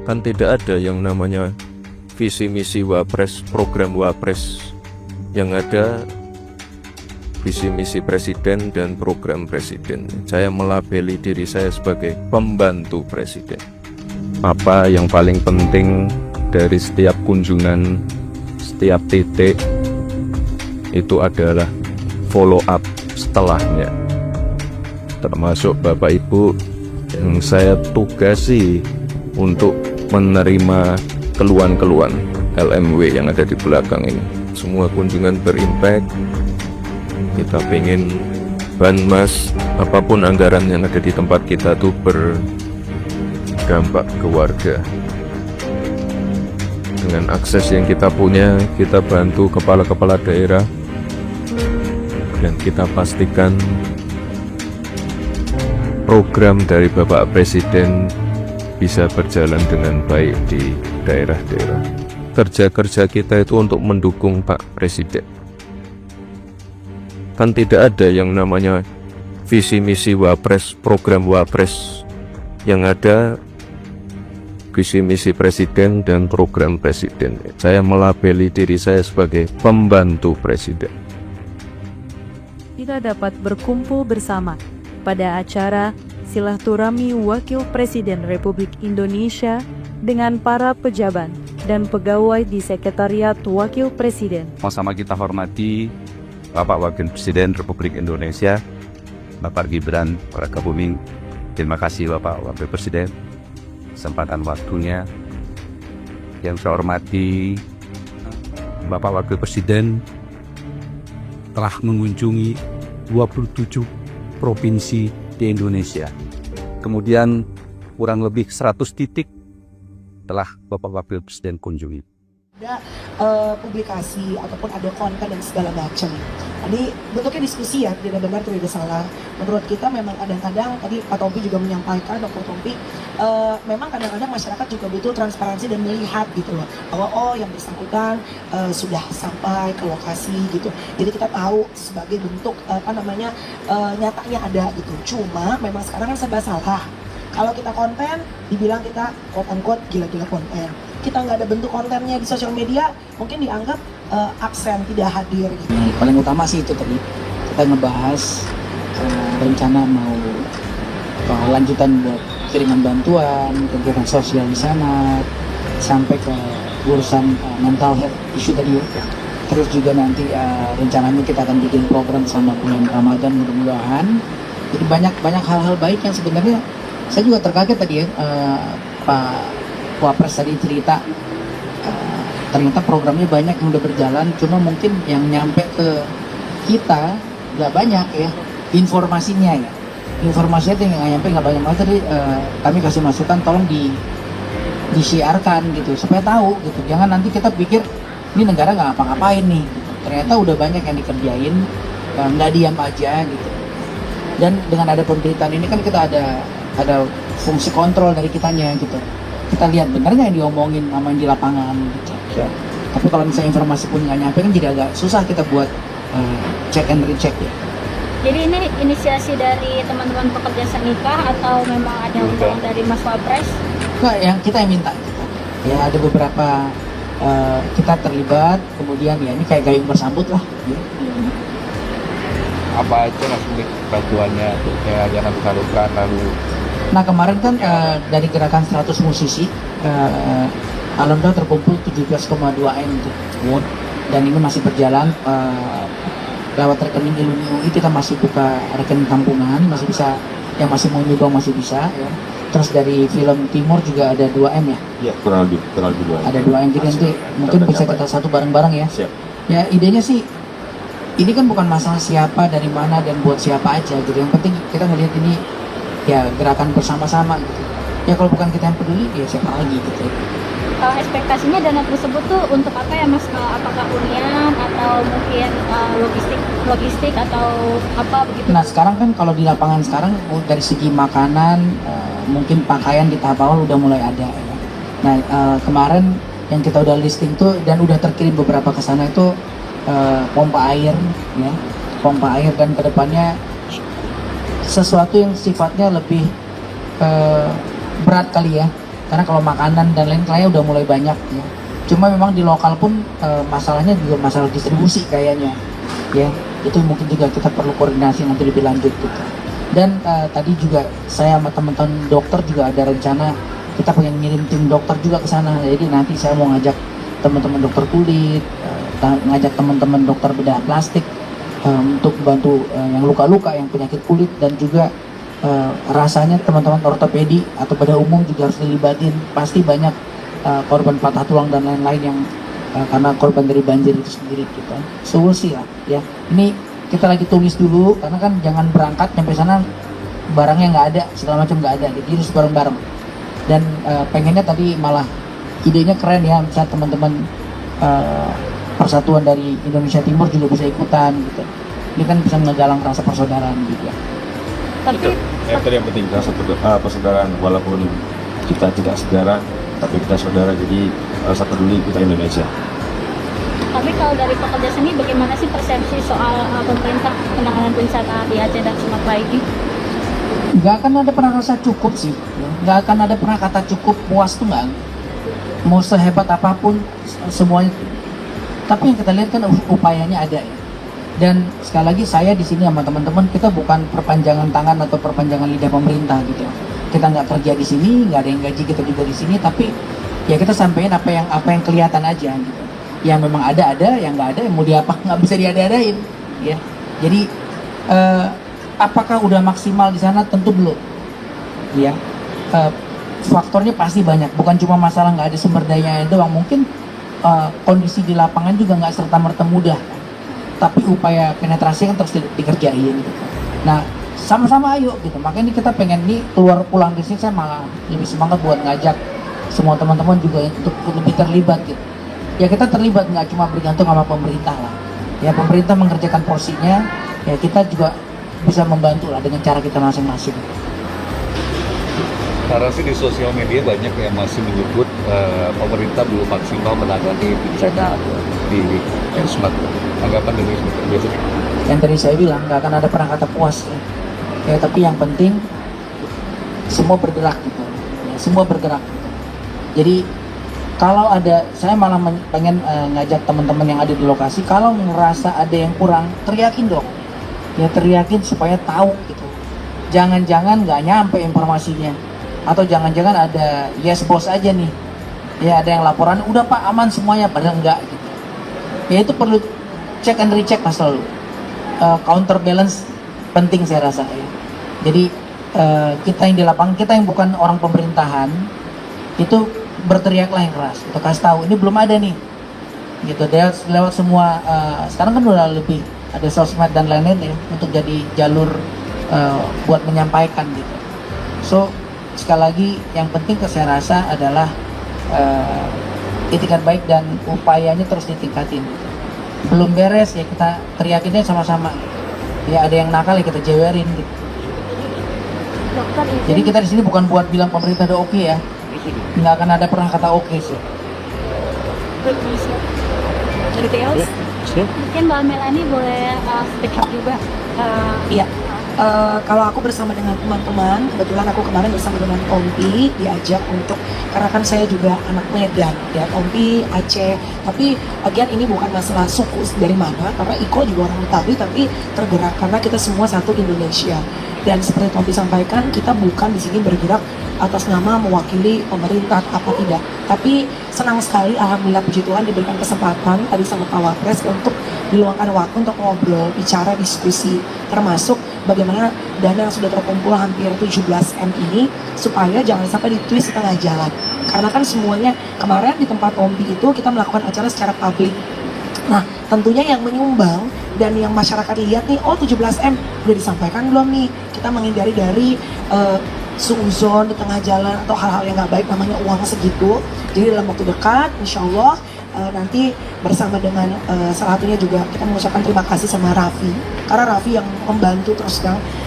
Kan tidak ada yang namanya visi misi Wapres, program Wapres. Yang ada visi misi presiden dan program presiden. Saya melabeli diri saya sebagai pembantu presiden. Apa yang paling penting dari setiap kunjungan, setiap titik, itu adalah follow up setelahnya. Termasuk Bapak Ibu yang saya tugasi untuk menerima keluhan-keluhan LMW yang ada di belakang ini. Semua kunjungan berimpact. Kita pengen banmas, apapun anggaran yang ada di tempat kita tuh berdampak ke warga. Dengan akses yang kita punya, kita bantu kepala-kepala daerah dan kita pastikan program dari Bapak Presiden bisa berjalan dengan baik di daerah-daerah. Kerja-kerja kita itu untuk mendukung Pak Presiden. Kan tidak ada yang namanya visi misi Wapres, program Wapres. Yang ada visi misi Presiden dan program Presiden. Saya melabeli diri saya sebagai pembantu Presiden. Kita dapat berkumpul bersama pada acara Silaturahmi Wakil Presiden Republik Indonesia dengan para pejabat dan pegawai di Sekretariat Wakil Presiden. Sama-sama kita hormati Bapak Wakil Presiden Republik Indonesia, Bapak Gibran Rakabuming. Terima kasih Bapak Wakil Presiden, kesempatan waktunya. Yang saya hormati Bapak Wakil Presiden telah mengunjungi 27 provinsi di Indonesia. Kemudian kurang lebih 100 titik telah Bapak Wakil Presiden kunjungi. Ada publikasi ataupun ada konten dan segala macam. Ini bentuknya diskusi ya, tidak benar tidak salah. Menurut kita memang kadang-kadang tadi Pak Tompi juga menyampaikan, Dr. Tompi, memang kadang-kadang masyarakat juga butuh transparansi dan melihat gitu loh, bahwa oh yang bersangkutan sudah sampai ke lokasi gitu. Jadi kita tahu sebagai bentuk nyatanya ada gitu. Cuma memang sekarang kan serba salah. Kalau kita konten, dibilang kita quote-unquote gila-gila konten. Kita nggak ada bentuk kontennya di sosial media, mungkin dianggap absen, tidak hadir gitu. Paling utama sih itu tadi, kita ngebahas rencana mau lanjutan buat kiriman bantuan, kegiatan sosial di sana, sampai ke urusan mental health issue tadi ya. Terus juga nanti rencananya kita akan bikin program sama bulan Ramadan mudah-mudahan. Jadi banyak hal-hal baik yang sebenarnya saya juga terkaget tadi ya, Pak Wapres tadi cerita ternyata programnya banyak yang udah berjalan, cuma mungkin yang nyampe ke kita nggak banyak ya informasinya ya. Informasinya itu yang nyampe nggak banyak. Makanya tadi kami kasih masukan, tolong disiarkan gitu supaya tahu gitu. Jangan nanti kita pikir ini negara nggak ngapa-ngapain nih. Ternyata udah banyak yang dikerjain, nggak diam aja gitu. Dan dengan ada pemberitaan ini kan kita ada fungsi kontrol dari kitanya gitu. Kita lihat benar nggak yang diomongin sama yang di lapangan gitu. Ya. Tapi kalau misalnya informasi pun nggak nyampe kan jadi agak susah kita buat check and recheck ya. Jadi ini inisiasi dari teman-teman pekerja senikah atau memang ada undangan dari Mas Wapres? Enggak, yang kita yang minta gitu. Ya ada beberapa kita terlibat, kemudian ya ini kayak gayung bersambut lah gitu. Apa aja Mas bantuannya kayak yang disalurkan lalu? Nah kemarin kan dari gerakan 100 musisi alhamdulillah terkumpul 17,2 M gitu. Dan ini masih berjalan lewat rekening Iluni UI, kita masih buka rekening tampungan, masih bisa, yang masih mau nyumbang masih bisa ya. Terus dari film Timur juga ada 2 M ya? Iya, kurang lebih 2 M. Ada 2 M, jadi nanti mungkin bisa kita satu bareng-bareng ya. Siap. Ya idenya sih ini kan bukan masalah siapa, dari mana, dan buat siapa aja gitu. Yang penting kita ngelihat ini ya gerakan bersama-sama gitu. Ya kalau bukan kita yang peduli, ya siapa lagi gitu. Ekspektasinya dana tersebut tuh untuk apa ya Mas? Apakah hunian atau mungkin logistik atau apa begitu? Nah sekarang kan kalau di lapangan sekarang dari segi makanan, mungkin pakaian di tahap awal udah mulai ada ya. Nah kemarin yang kita udah listing tuh dan udah terkirim beberapa ke sana itu pompa air ya, pompa air, dan kedepannya sesuatu yang sifatnya lebih berat kali ya, karena kalau makanan dan lain kayaknya udah mulai banyak ya. Cuma memang di lokal pun masalahnya juga masalah distribusi kayaknya ya, itu mungkin juga kita perlu koordinasi nanti lebih lanjut gitu. Dan tadi juga saya sama teman-teman dokter juga ada rencana kita pengen ngirim tim dokter juga ke sana. Jadi nanti saya mau ngajak teman-teman dokter kulit, ngajak teman-teman dokter bedah plastik untuk bantu yang luka-luka, yang penyakit kulit, dan juga rasanya teman-teman ortopedi atau bedah umum juga harus dilibatin. Pasti banyak korban patah tulang dan lain-lain yang karena korban dari banjir itu sendiri gitu. So we'll see lah ya. Ini kita lagi tulis dulu karena kan jangan berangkat sampai sana barangnya nggak ada, segala macam nggak ada, jadi harus bareng-bareng. Dan pengennya tadi malah idenya keren ya, misalnya teman-teman persatuan dari Indonesia Timur juga bisa ikutan gitu. Ini kan bisa menggalang rasa persaudaraan juga. Tapi Yang tadi yang penting persaudaraan, walaupun kita tidak saudara, tapi kita saudara, jadi rasa peduli kita Indonesia. Tapi kalau dari pekerja seni, bagaimana sih persepsi soal pemerintah penanganan bencana di Aceh dan Sumatera ini? Nggak akan ada pernah rasa cukup sih, ya. Nggak akan ada pernah kata cukup, puas tuh nggak. Mau sehebat apapun semuanya. Tapi yang kita lihat kan upayanya ada ya. Dan sekali lagi saya di sini sama teman-teman, kita bukan perpanjangan tangan atau perpanjangan lidah pemerintah gitu. Kita nggak kerja di sini, nggak ada yang gaji kita juga di sini, tapi ya kita sampaikan apa yang kelihatan aja gitu. Yang memang ada, yang nggak ada, yang mau diapa nggak bisa diada-adain ya. Jadi apakah udah maksimal di sana? Tentu belum ya. Faktornya pasti banyak, bukan cuma masalah nggak ada sumber dayanya doang, mungkin kondisi di lapangan juga nggak serta-merta mudah, tapi upaya penetrasi kan terus dikerjain gitu. Nah sama-sama ayo gitu, makanya kita pengen nih pulang di sini, saya malah lebih semangat buat ngajak semua teman-teman juga untuk lebih terlibat gitu. Ya kita terlibat, nggak cuma bergantung sama pemerintah lah. Ya pemerintah mengerjakan porsinya, ya kita juga bisa membantu lah dengan cara kita masing-masing. Karena sih di sosial media banyak yang masih menyebut pemerintah belum maksimal menangani bencana di Sumatera. Anggapan dari biasanya? Yang tadi saya bilang nggak akan ada pernah kata puas ya, tapi yang penting semua bergerak gitu ya, semua bergerak gitu. Jadi kalau ada, saya malah pengen ngajak teman-teman yang ada di lokasi, kalau ngerasa ada yang kurang, teriakin dong ya, teriakin supaya tahu gitu. Jangan-jangan nggak nyampe informasinya, atau jangan-jangan ada yes bos aja nih ya, ada yang laporan udah pak aman semuanya, padahal enggak gitu. Ya itu perlu check and recheck lah selalu. Counterbalance penting saya rasa ya. Jadi kita yang di lapangan, kita yang bukan orang pemerintahan itu berteriaklah yang keras, untuk kasih tahu ini belum ada nih gitu. Dia lewat semua sekarang kan udah lebih ada sosmed dan lain-lain ya, untuk jadi jalur buat menyampaikan gitu. So sekali lagi yang penting saya rasa adalah itikat baik dan upayanya terus ditingkatin. Belum beres ya kita teriakinnya sama-sama ya, ada yang nakal ya kita jewerin gitu. Dokter izin. Jadi kita di sini bukan buat bilang pemerintah udah oke ya, nggak akan ada pernah kata oke sih. Anything else? Mungkin Mbak Melani boleh speak up juga. Iya. Kalau aku bersama dengan teman-teman, kebetulan aku kemarin bersama dengan Tompi diajak untuk, karena kan saya juga anak Medan ya, Tompi Aceh, tapi again ini bukan masalah suku dari mana, karena Iko juga orang Betawi, tapi tergerak karena kita semua satu Indonesia. Dan seperti Tompi sampaikan, kita bukan di sini bergerak atas nama mewakili pemerintah apa tidak, tapi senang sekali alhamdulillah puji Tuhan diberikan kesempatan tadi sama Pak Wapres untuk diluangkan waktu untuk ngobrol, bicara, diskusi, termasuk bagaimana dana yang sudah terkumpul hampir 17M ini supaya jangan sampai ditwist di tengah jalan. Karena kan semuanya kemarin di tempat Tompi itu kita melakukan acara secara publik. Nah tentunya yang menyumbang dan yang masyarakat lihat nih, oh 17M udah disampaikan belum nih, kita menghindari dari suzon di tengah jalan atau hal-hal yang nggak baik, namanya uang segitu. Jadi dalam waktu dekat insya Allah nanti bersama dengan salah satunya juga kita mengucapkan terima kasih sama Raffi, karena Raffi yang membantu terus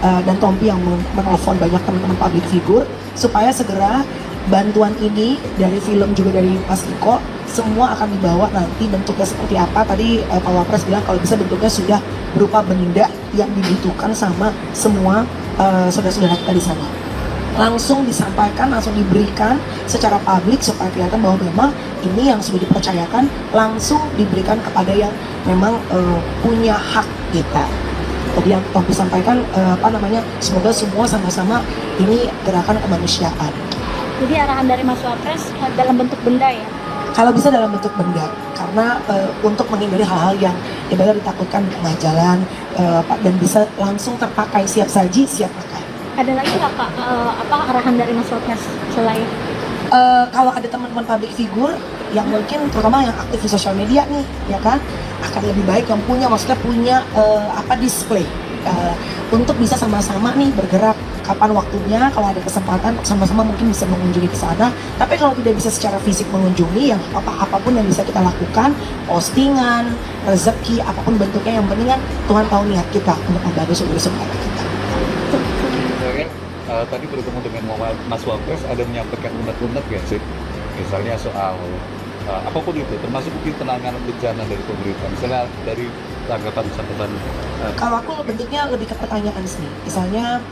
dan Tompi yang menelpon banyak teman-teman public figure supaya segera bantuan ini dari film juga dari Mas Iko semua akan dibawa, nanti bentuknya seperti apa. Tadi Pak Wapres bilang kalau bisa bentuknya sudah berupa benda yang dibutuhkan sama semua saudara-saudara kita di sana. langsung disampaikan, langsung diberikan secara publik supaya kelihatan bahwa memang ini yang sudah dipercayakan langsung diberikan kepada yang memang punya hak kita. Tadi yang Tompi sampaikan semoga semua sama-sama ini gerakan kemanusiaan. Jadi arahan dari Mas Wapres dalam bentuk benda ya? Kalau bisa dalam bentuk benda, karena untuk menghindari hal-hal yang ibarat ditakutkan di tengah jalan, dan bisa langsung terpakai, siap saji, siap pakai. Ada lagi nggak Kak, arahan dari Mas Wapres selain? Kalau ada teman-teman public figure yang mungkin terutama yang aktif di sosial media nih, ya kan, akan lebih baik yang punya display untuk bisa sama-sama nih bergerak kapan waktunya, kalau ada kesempatan sama-sama mungkin bisa mengunjungi ke sana. Tapi kalau tidak bisa secara fisik mengunjungi, yang apapun yang bisa kita lakukan, postingan, rezeki, apapun bentuknya, yang penting kan Tuhan tahu niat kita untuk membantu saudara-saudara kita. Tadi bertemu dengan Mas Wapres ada menyampaikan unek-unek ya sih, misalnya soal apapun itu, termasuk mungkin penanganan bencana dari pemerintah, misalnya dari tanggapan catatan. Kalau aku bentuknya lebih ke pertanyaan sih, misalnya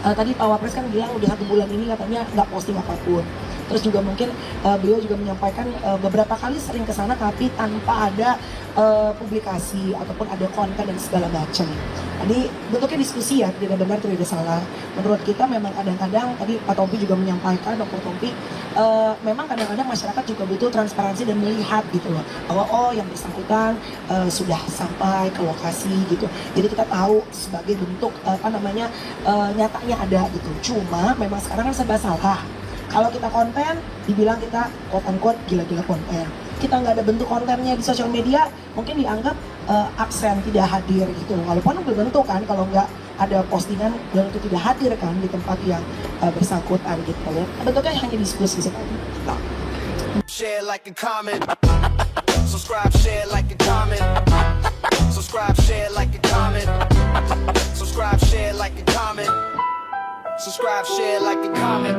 tadi Pak Wapres kan bilang udah 1 bulan ini katanya nggak posting apapun. Terus juga mungkin beliau juga menyampaikan beberapa kali sering ke sana tapi tanpa ada publikasi ataupun ada konten dan segala macam. Jadi bentuknya diskusi ya, tidak benar tidak salah. Menurut kita memang kadang-kadang tadi Pak Tompi juga menyampaikan, Dr. Tompi, memang kadang-kadang masyarakat juga butuh transparansi dan melihat gitu loh, bahwa yang bersangkutan sudah sampai ke lokasi gitu. Jadi kita tahu sebagai bentuk nyatanya ada gitu. Cuma memang sekarang kan serba salah. Kalau kita konten, dibilang kita quote-unquote gila-gila konten. Kita nggak ada bentuk kontennya di sosial media, mungkin dianggap absen, tidak hadir gitu. Walaupun belum tentu kan, kalau nggak ada postingan, belum tentu tidak hadir kan di tempat yang bersangkutan gitu ya. Bentuknya hanya diskusi seperti itu. Share, like, and comment. Subscribe, share, like, and comment. Subscribe, share, like, and comment. Subscribe, share, like, and comment. Subscribe, share, like, and comment.